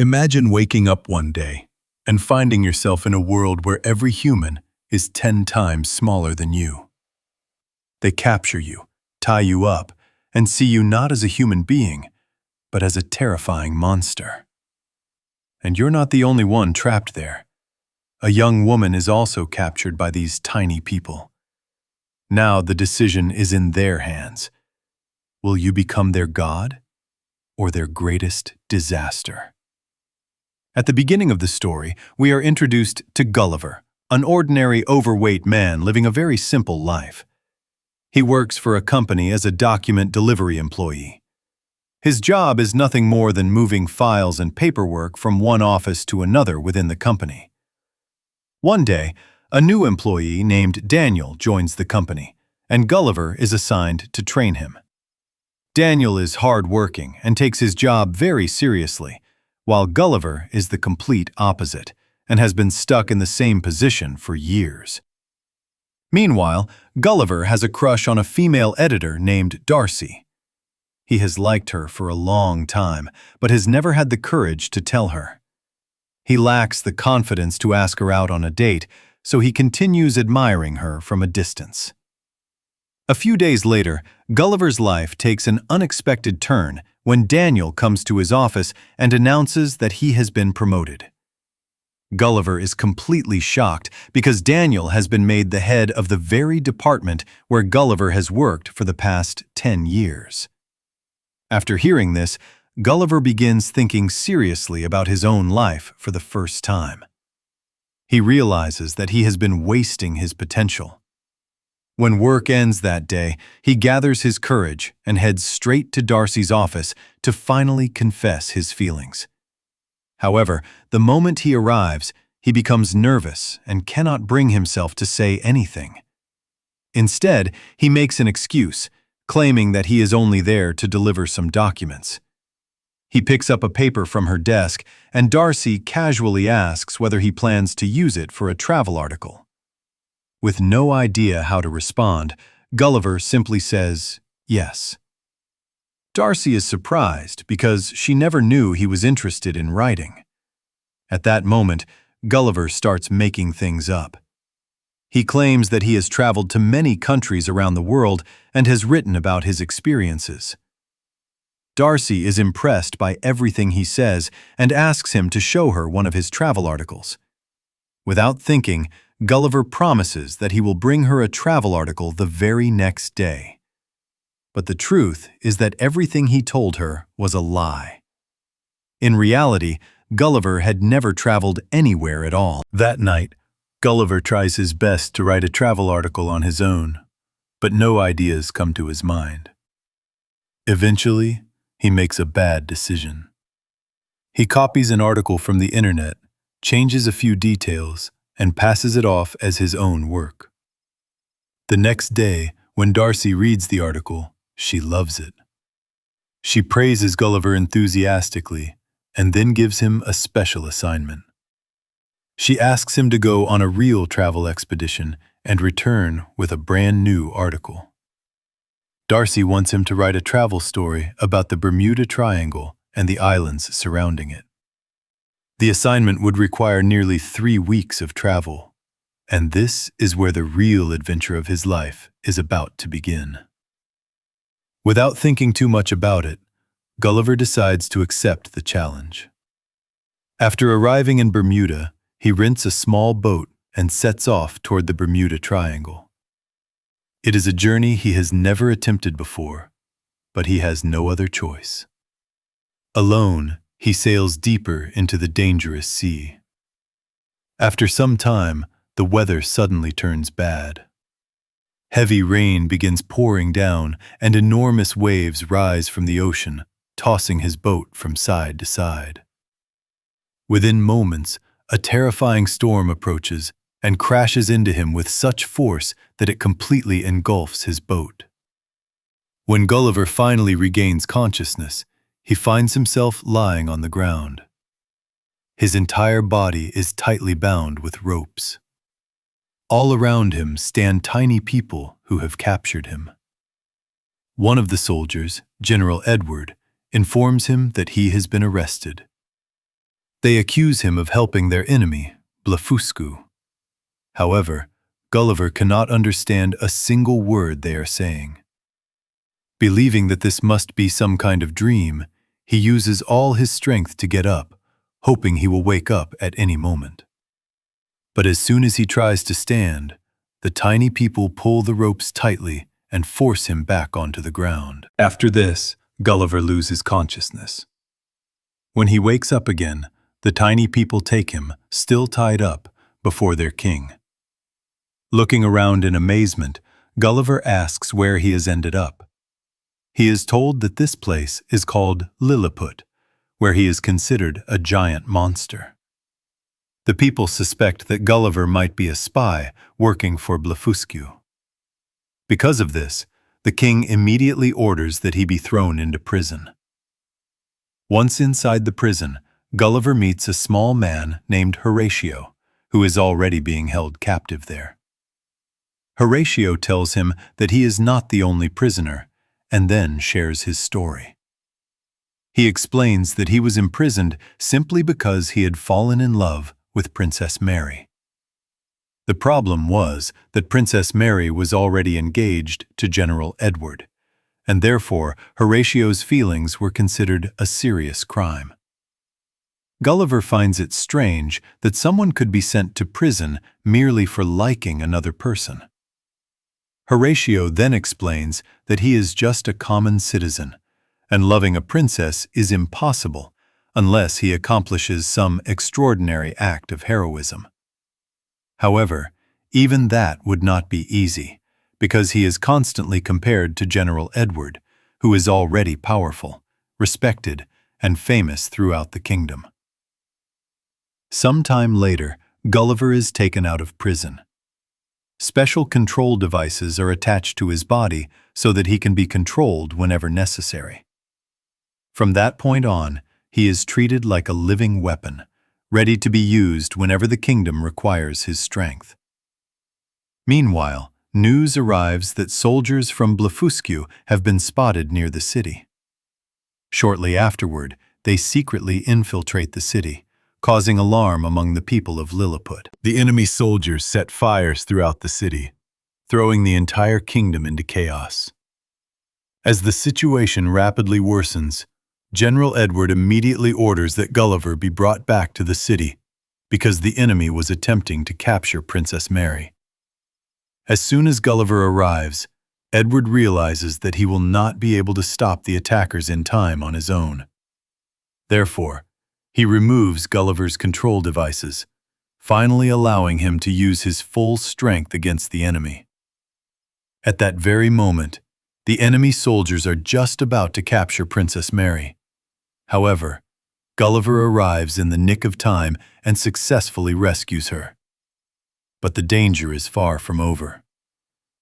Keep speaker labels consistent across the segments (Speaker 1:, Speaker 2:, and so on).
Speaker 1: Imagine waking up one day and finding yourself in a world where every human is 10 times smaller than you. They capture you, tie you up, and see you not as a human being, but as a terrifying monster. And you're not the only one trapped there. A young woman is also captured by these tiny people. Now the decision is in their hands. Will you become their god or their greatest disaster? At the beginning of the story, we are introduced to Gulliver, an ordinary overweight man living a very simple life. He works for a company as a document delivery employee. His job is nothing more than moving files and paperwork from one office to another within the company. One day, a new employee named Daniel joins the company, and Gulliver is assigned to train him. Daniel is hard-working and takes his job very seriously, while Gulliver is the complete opposite and has been stuck in the same position for years. Meanwhile, Gulliver has a crush on a female editor named Darcy. He has liked her for a long time, but has never had the courage to tell her. He lacks the confidence to ask her out on a date, so he continues admiring her from a distance. A few days later, Gulliver's life takes an unexpected turn when Daniel comes to his office and announces that he has been promoted. Gulliver is completely shocked because Daniel has been made the head of the very department where Gulliver has worked for the past 10 years. After hearing this, Gulliver begins thinking seriously about his own life for the first time. He realizes that he has been wasting his potential. When work ends that day, he gathers his courage and heads straight to Darcy's office to finally confess his feelings. However, the moment he arrives, he becomes nervous and cannot bring himself to say anything. Instead, he makes an excuse, claiming that he is only there to deliver some documents. He picks up a paper from her desk, and Darcy casually asks whether he plans to use it for a travel article. With no idea how to respond, Gulliver simply says, yes. Darcy is surprised because she never knew he was interested in writing. At that moment, Gulliver starts making things up. He claims that he has traveled to many countries around the world and has written about his experiences. Darcy is impressed by everything he says and asks him to show her one of his travel articles. Without thinking, Gulliver promises that he will bring her a travel article the very next day. But the truth is that everything he told her was a lie. In reality, Gulliver had never traveled anywhere at all. That night, Gulliver tries his best to write a travel article on his own, but no ideas come to his mind. Eventually, he makes a bad decision. He copies an article from the internet, changes a few details, and passes it off as his own work. The next day, when Darcy reads the article, she loves it. She praises Gulliver enthusiastically and then gives him a special assignment. She asks him to go on a real travel expedition and return with a brand new article. Darcy wants him to write a travel story about the Bermuda Triangle and the islands surrounding it. The assignment would require nearly 3 weeks of travel, and this is where the real adventure of his life is about to begin. Without thinking too much about it, Gulliver decides to accept the challenge. After arriving in Bermuda, he rents a small boat and sets off toward the Bermuda Triangle. It is a journey he has never attempted before, but he has no other choice. Alone, he sails deeper into the dangerous sea. After some time, the weather suddenly turns bad. Heavy rain begins pouring down, and enormous waves rise from the ocean, tossing his boat from side to side. Within moments, a terrifying storm approaches and crashes into him with such force that it completely engulfs his boat. When Gulliver finally regains consciousness, he finds himself lying on the ground. His entire body is tightly bound with ropes. All around him stand tiny people who have captured him. One of the soldiers, General Edward, informs him that he has been arrested. They accuse him of helping their enemy, Blefuscu. However, Gulliver cannot understand a single word they are saying. Believing that this must be some kind of dream, he uses all his strength to get up, hoping he will wake up at any moment. But as soon as he tries to stand, the tiny people pull the ropes tightly and force him back onto the ground. After this, Gulliver loses consciousness. When he wakes up again, the tiny people take him, still tied up, before their king. Looking around in amazement, Gulliver asks where he has ended up. He is told that this place is called Lilliput, where he is considered a giant monster. The people suspect that Gulliver might be a spy working for Blefuscu. Because of this, the king immediately orders that he be thrown into prison. Once inside the prison, Gulliver meets a small man named Horatio, who is already being held captive there. Horatio tells him that he is not the only prisoner, and then shares his story. He explains that he was imprisoned simply because he had fallen in love with Princess Mary. The problem was that Princess Mary was already engaged to General Edward, and therefore Horatio's feelings were considered a serious crime. Gulliver finds it strange that someone could be sent to prison merely for liking another person. Horatio then explains that he is just a common citizen, and loving a princess is impossible unless he accomplishes some extraordinary act of heroism. However, even that would not be easy, because he is constantly compared to General Edward, who is already powerful, respected, and famous throughout the kingdom. Some time later, Gulliver is taken out of prison. Special control devices are attached to his body so that he can be controlled whenever necessary. From that point on, he is treated like a living weapon, ready to be used whenever the kingdom requires his strength. Meanwhile, news arrives that soldiers from Blefuscu have been spotted near the city. Shortly afterward, they secretly infiltrate the city, causing alarm among the people of Lilliput. The enemy soldiers set fires throughout the city, throwing the entire kingdom into chaos. As the situation rapidly worsens, General Edward immediately orders that Gulliver be brought back to the city because the enemy was attempting to capture Princess Mary. As soon as Gulliver arrives, Edward realizes that he will not be able to stop the attackers in time on his own. Therefore, he removes Gulliver's control devices, finally allowing him to use his full strength against the enemy. At that very moment, the enemy soldiers are just about to capture Princess Mary. However, Gulliver arrives in the nick of time and successfully rescues her. But the danger is far from over.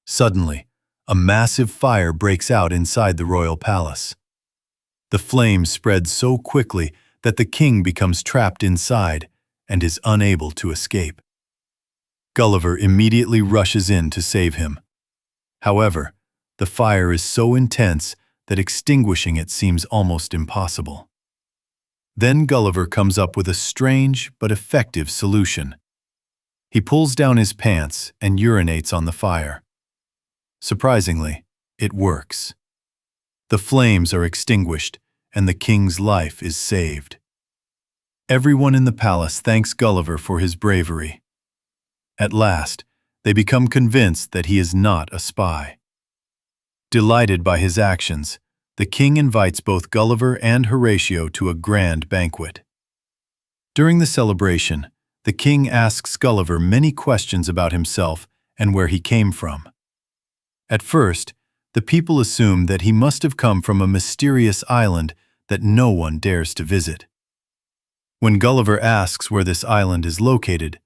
Speaker 1: Suddenly, a massive fire breaks out inside the royal palace. The flames spread so quickly that the king becomes trapped inside and is unable to escape. Gulliver immediately rushes in to save him. However, the fire is so intense that extinguishing it seems almost impossible. Then Gulliver comes up with a strange but effective solution. He pulls down his pants and urinates on the fire. Surprisingly, it works. The flames are extinguished, and the king's life is saved. Everyone in the palace thanks Gulliver for his bravery. At last, they become convinced that he is not a spy. Delighted by his actions, the king invites both Gulliver and Horatio to a grand banquet. During the celebration, the king asks Gulliver many questions about himself and where he came from. At first, the people assume that he must have come from a mysterious island that no one dares to visit. When Gulliver asks where this island is located,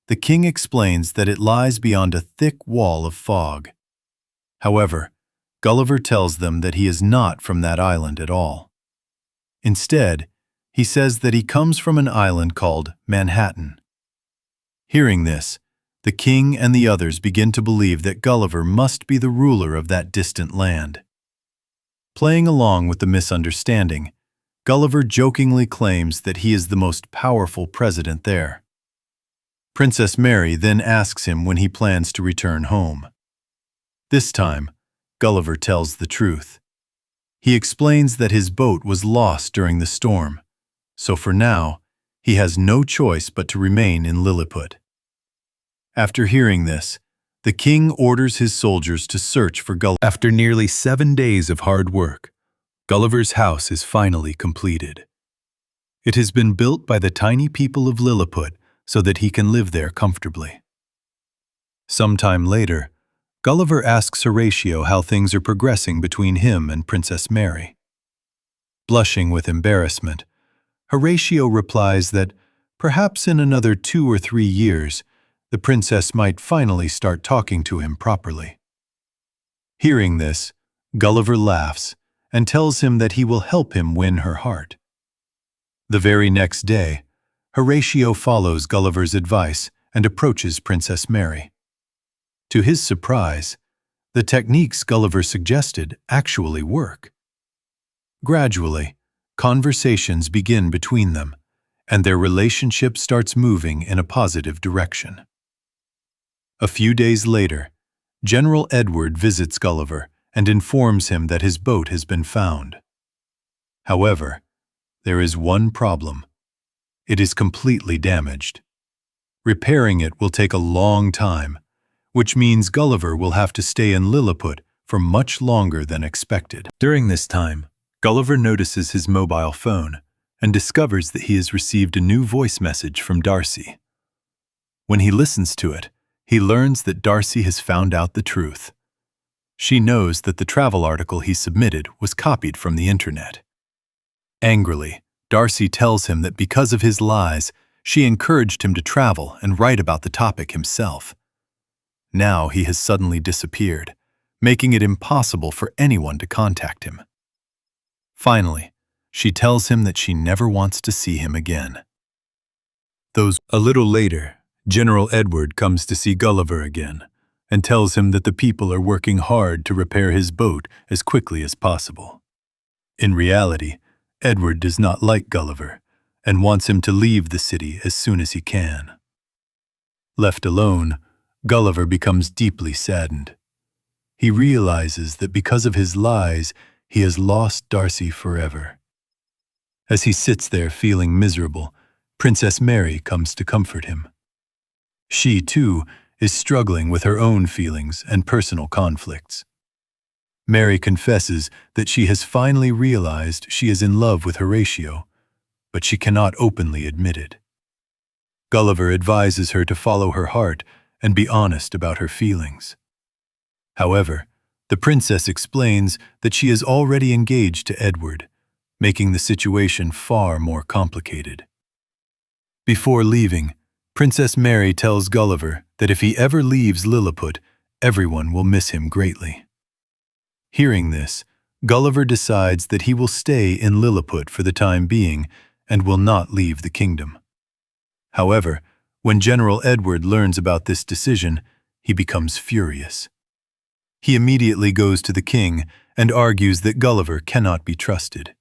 Speaker 1: the king explains that it lies beyond a thick wall of fog. However, Gulliver tells them that he is not from that island at all. Instead, he says that he comes from an island called Manhattan. Hearing this, the king and the others begin to believe that Gulliver must be the ruler of that distant land. Playing along with the misunderstanding, Gulliver jokingly claims that he is the most powerful president there. Princess Mary then asks him when he plans to return home. This time, Gulliver tells the truth. He explains that his boat was lost during the storm, so for now, he has no choice but to remain in Lilliput. After hearing this, the king orders his soldiers to search for Gulliver. After nearly 7 days of hard work, Gulliver's house is finally completed. It has been built by the tiny people of Lilliput so that he can live there comfortably. Sometime later, Gulliver asks Horatio how things are progressing between him and Princess Mary. Blushing with embarrassment, Horatio replies that perhaps in another 2 or 3 years, the princess might finally start talking to him properly. Hearing this, Gulliver laughs and tells him that he will help him win her heart. The very next day, Horatio follows Gulliver's advice and approaches Princess Mary. To his surprise, the techniques Gulliver suggested actually work. Gradually, conversations begin between them, and their relationship starts moving in a positive direction. A few days later, General Edward visits Gulliver and informs him that his boat has been found. However, there is one problem. It is completely damaged. Repairing it will take a long time, which means Gulliver will have to stay in Lilliput for much longer than expected. During this time, Gulliver notices his mobile phone and discovers that he has received a new voice message from Darcy. When he listens to it, he learns that Darcy has found out the truth. She knows that the travel article he submitted was copied from the internet. Angrily, Darcy tells him that because of his lies, she encouraged him to travel and write about the topic himself. Now he has suddenly disappeared, making it impossible for anyone to contact him. Finally, she tells him that she never wants to see him again. A little later, General Edward comes to see Gulliver again and tells him that the people are working hard to repair his boat as quickly as possible. In reality, Edward does not like Gulliver and wants him to leave the city as soon as he can. Left alone, Gulliver becomes deeply saddened. He realizes that because of his lies, he has lost Darcy forever. As he sits there feeling miserable, Princess Mary comes to comfort him. She, too, is struggling with her own feelings and personal conflicts. Mary confesses that she has finally realized she is in love with Horatio, but she cannot openly admit it. Gulliver advises her to follow her heart and be honest about her feelings. However, the princess explains that she is already engaged to Edward, making the situation far more complicated. Before leaving, Princess Mary tells Gulliver that if he ever leaves Lilliput, everyone will miss him greatly. Hearing this, Gulliver decides that he will stay in Lilliput for the time being and will not leave the kingdom. However, when General Edward learns about this decision, he becomes furious. He immediately goes to the king and argues that Gulliver cannot be trusted.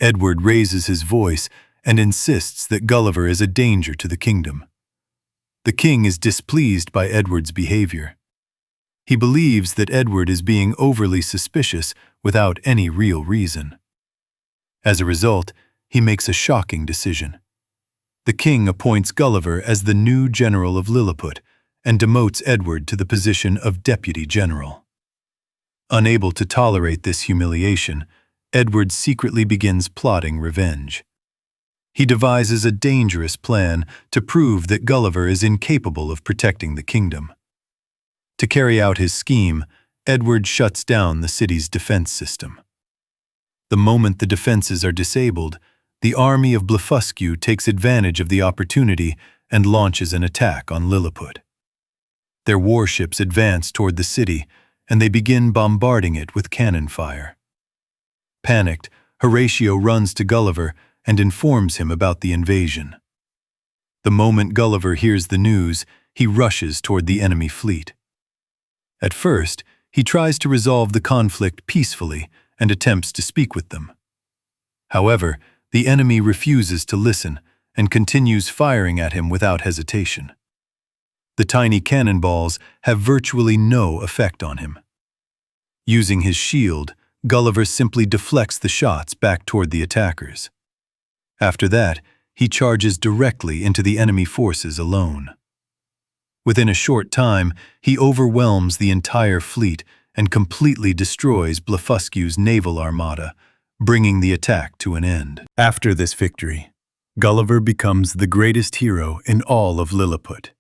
Speaker 1: Edward raises his voice and insists that Gulliver is a danger to the kingdom. The king is displeased by Edward's behavior. He believes that Edward is being overly suspicious without any real reason. As a result, he makes a shocking decision. The king appoints Gulliver as the new general of Lilliput and demotes Edward to the position of deputy general. Unable to tolerate this humiliation, Edward secretly begins plotting revenge. He devises a dangerous plan to prove that Gulliver is incapable of protecting the kingdom. To carry out his scheme, Edward shuts down the city's defense system. The moment the defenses are disabled, the army of Blefuscu takes advantage of the opportunity and launches an attack on Lilliput. Their warships advance toward the city, and they begin bombarding it with cannon fire. Panicked, Horatio runs to Gulliver and informs him about the invasion. The moment Gulliver hears the news, he rushes toward the enemy fleet. At first, he tries to resolve the conflict peacefully and attempts to speak with them. However, the enemy refuses to listen and continues firing at him without hesitation. The tiny cannonballs have virtually no effect on him. Using his shield, Gulliver simply deflects the shots back toward the attackers. After that, he charges directly into the enemy forces alone. Within a short time, he overwhelms the entire fleet and completely destroys Blefuscu's naval armada, bringing the attack to an end. After this victory, Gulliver becomes the greatest hero in all of Lilliput.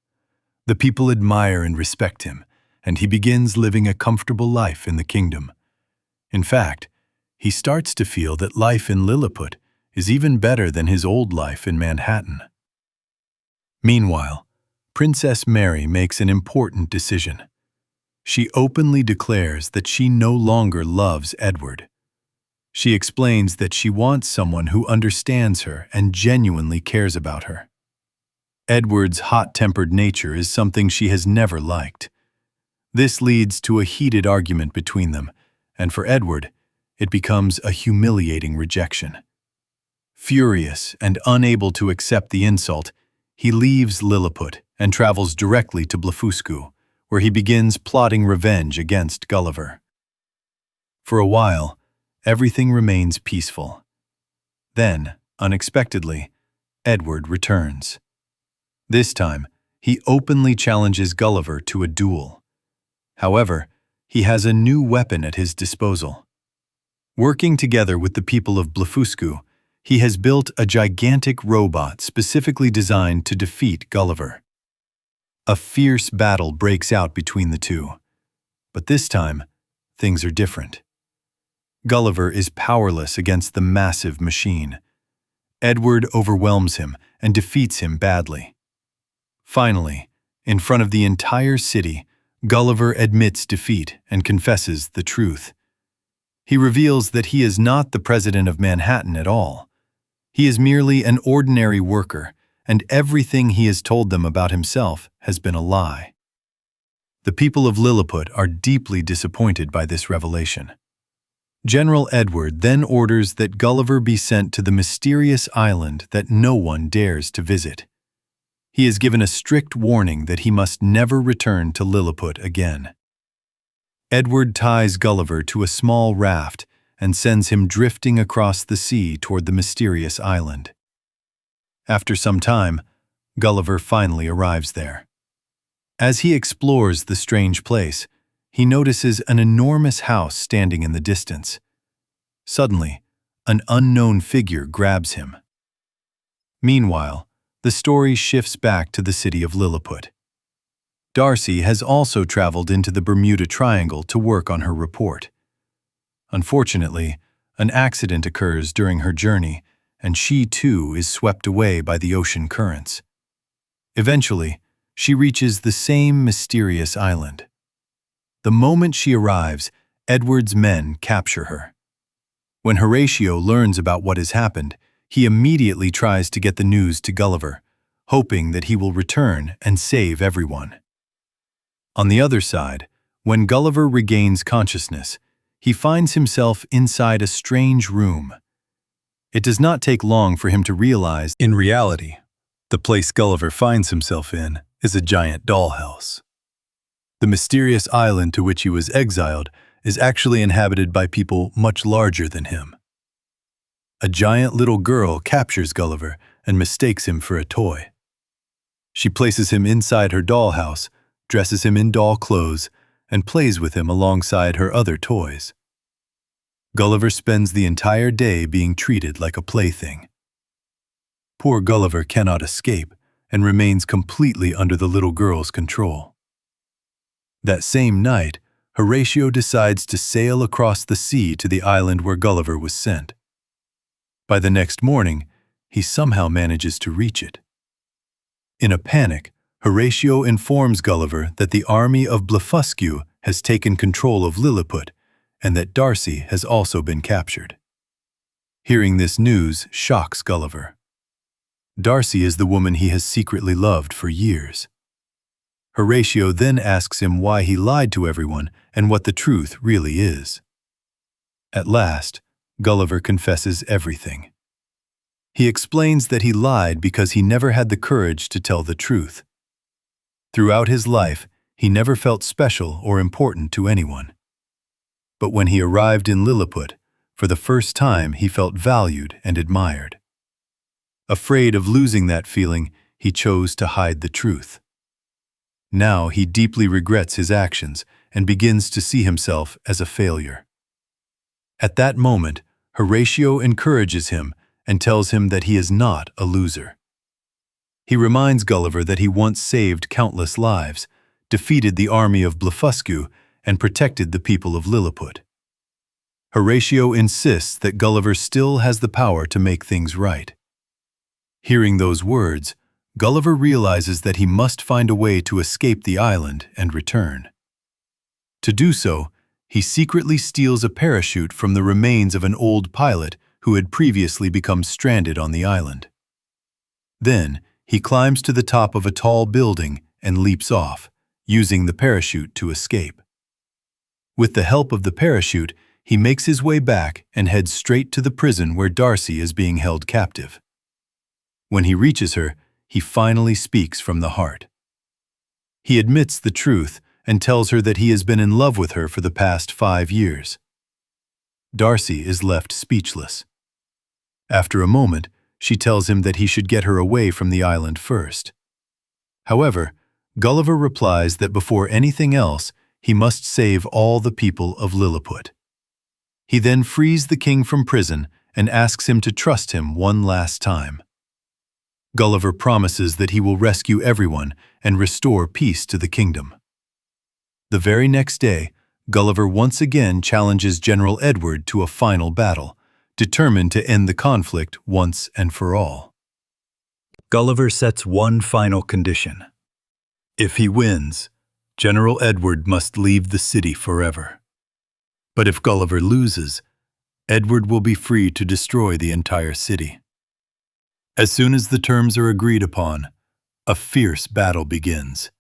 Speaker 1: The people admire and respect him, and he begins living a comfortable life in the kingdom. In fact, he starts to feel that life in Lilliput is even better than his old life in Manhattan. Meanwhile, Princess Mary makes an important decision. She openly declares that she no longer loves Edward. She explains that she wants someone who understands her and genuinely cares about her. Edward's hot-tempered nature is something she has never liked. This leads to a heated argument between them, and for Edward, it becomes a humiliating rejection. Furious and unable to accept the insult, he leaves Lilliput and travels directly to Blefuscu, where he begins plotting revenge against Gulliver. For a while, everything remains peaceful. Then, unexpectedly, Edward returns. This time, he openly challenges Gulliver to a duel. However, he has a new weapon at his disposal. Working together with the people of Blefuscu, he has built a gigantic robot specifically designed to defeat Gulliver. A fierce battle breaks out between the two. But this time, things are different. Gulliver is powerless against the massive machine. Edward overwhelms him and defeats him badly. Finally, in front of the entire city, Gulliver admits defeat and confesses the truth. He reveals that he is not the president of Manhattan at all. He is merely an ordinary worker, and everything he has told them about himself has been a lie. The people of Lilliput are deeply disappointed by this revelation. General Edward then orders that Gulliver be sent to the mysterious island that no one dares to visit. He is given a strict warning that he must never return to Lilliput again. Edward ties Gulliver to a small raft and sends him drifting across the sea toward the mysterious island. After some time, Gulliver finally arrives there. As he explores the strange place, he notices an enormous house standing in the distance. Suddenly, an unknown figure grabs him. Meanwhile, the story shifts back to the city of Lilliput. Darcy has also traveled into the Bermuda Triangle to work on her report. Unfortunately, an accident occurs during her journey, and she too is swept away by the ocean currents. Eventually, she reaches the same mysterious island. The moment she arrives, Edward's men capture her. When Horatio learns about what has happened, he immediately tries to get the news to Gulliver, hoping that he will return and save everyone. On the other side, when Gulliver regains consciousness, he finds himself inside a strange room. It does not take long for him to realize, in reality, the place Gulliver finds himself in is a giant dollhouse. The mysterious island to which he was exiled is actually inhabited by people much larger than him. A giant little girl captures Gulliver and mistakes him for a toy. She places him inside her dollhouse, dresses him in doll clothes, and plays with him alongside her other toys. Gulliver spends the entire day being treated like a plaything. Poor Gulliver cannot escape and remains completely under the little girl's control. That same night, Horatio decides to sail across the sea to the island where Gulliver was sent. By the next morning, he somehow manages to reach it. In a panic, Horatio informs Gulliver that the army of Blefuscu has taken control of Lilliput and that Darcy has also been captured. Hearing this news shocks Gulliver. Darcy is the woman he has secretly loved for years. Horatio then asks him why he lied to everyone and what the truth really is. At last, Gulliver confesses everything. He explains that he lied because he never had the courage to tell the truth. Throughout his life, he never felt special or important to anyone. But when he arrived in Lilliput, for the first time he felt valued and admired. Afraid of losing that feeling, he chose to hide the truth. Now he deeply regrets his actions and begins to see himself as a failure. At that moment, Horatio encourages him and tells him that he is not a loser. He reminds Gulliver that he once saved countless lives, defeated the army of Blefuscu, and protected the people of Lilliput. Horatio insists that Gulliver still has the power to make things right. Hearing those words, Gulliver realizes that he must find a way to escape the island and return. To do so, he secretly steals a parachute from the remains of an old pilot who had previously become stranded on the island. Then, he climbs to the top of a tall building and leaps off, using the parachute to escape. With the help of the parachute, he makes his way back and heads straight to the prison where Darcy is being held captive. When he reaches her, he finally speaks from the heart. He admits the truth and tells her that he has been in love with her for the past 5 years. Darcy is left speechless. After a moment, she tells him that he should get her away from the island first. However, Gulliver replies that before anything else, he must save all the people of Lilliput. He then frees the king from prison and asks him to trust him one last time. Gulliver promises that he will rescue everyone and restore peace to the kingdom. The very next day, Gulliver once again challenges General Edward to a final battle, determined to end the conflict once and for all. Gulliver sets one final condition. If he wins, General Edward must leave the city forever. But if Gulliver loses, Edward will be free to destroy the entire city. As soon as the terms are agreed upon, a fierce battle begins.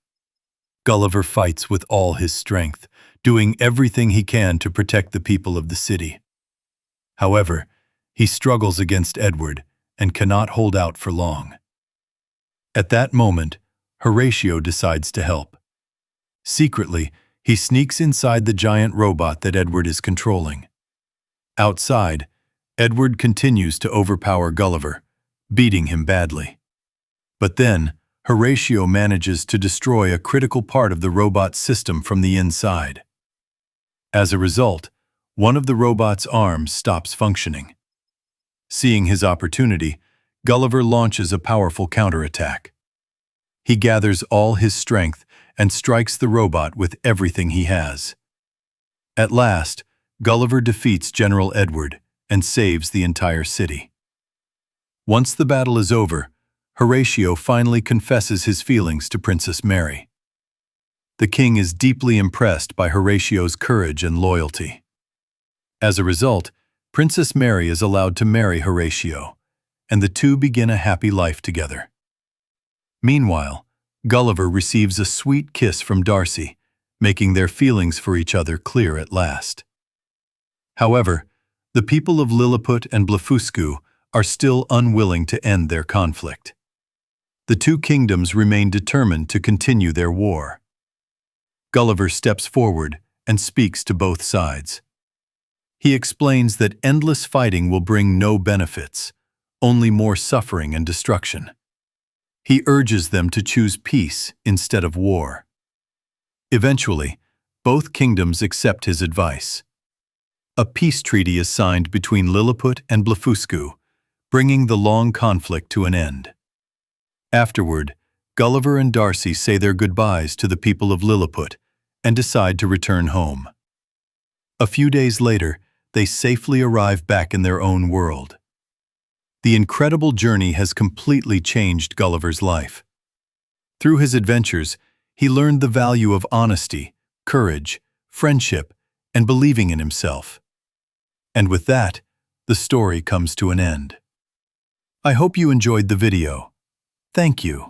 Speaker 1: Gulliver fights with all his strength, doing everything he can to protect the people of the city. However, he struggles against Edward and cannot hold out for long. At that moment, Horatio decides to help. Secretly, he sneaks inside the giant robot that Edward is controlling. Outside, Edward continues to overpower Gulliver, beating him badly. But then, Horatio manages to destroy a critical part of the robot's system from the inside. As a result, one of the robot's arms stops functioning. Seeing his opportunity, Gulliver launches a powerful counterattack. He gathers all his strength and strikes the robot with everything he has. At last, Gulliver defeats General Edward and saves the entire city. Once the battle is over, Horatio finally confesses his feelings to Princess Mary. The king is deeply impressed by Horatio's courage and loyalty. As a result, Princess Mary is allowed to marry Horatio, and the two begin a happy life together. Meanwhile, Gulliver receives a sweet kiss from Darcy, making their feelings for each other clear at last. However, the people of Lilliput and Blefuscu are still unwilling to end their conflict. The two kingdoms remain determined to continue their war. Gulliver steps forward and speaks to both sides. He explains that endless fighting will bring no benefits, only more suffering and destruction. He urges them to choose peace instead of war. Eventually, both kingdoms accept his advice. A peace treaty is signed between Lilliput and Blefuscu, bringing the long conflict to an end. Afterward, Gulliver and Darcy say their goodbyes to the people of Lilliput and decide to return home. A few days later, they safely arrive back in their own world. The incredible journey has completely changed Gulliver's life. Through his adventures, he learned the value of honesty, courage, friendship, and believing in himself. And with that, the story comes to an end. I hope you enjoyed the video. Thank you.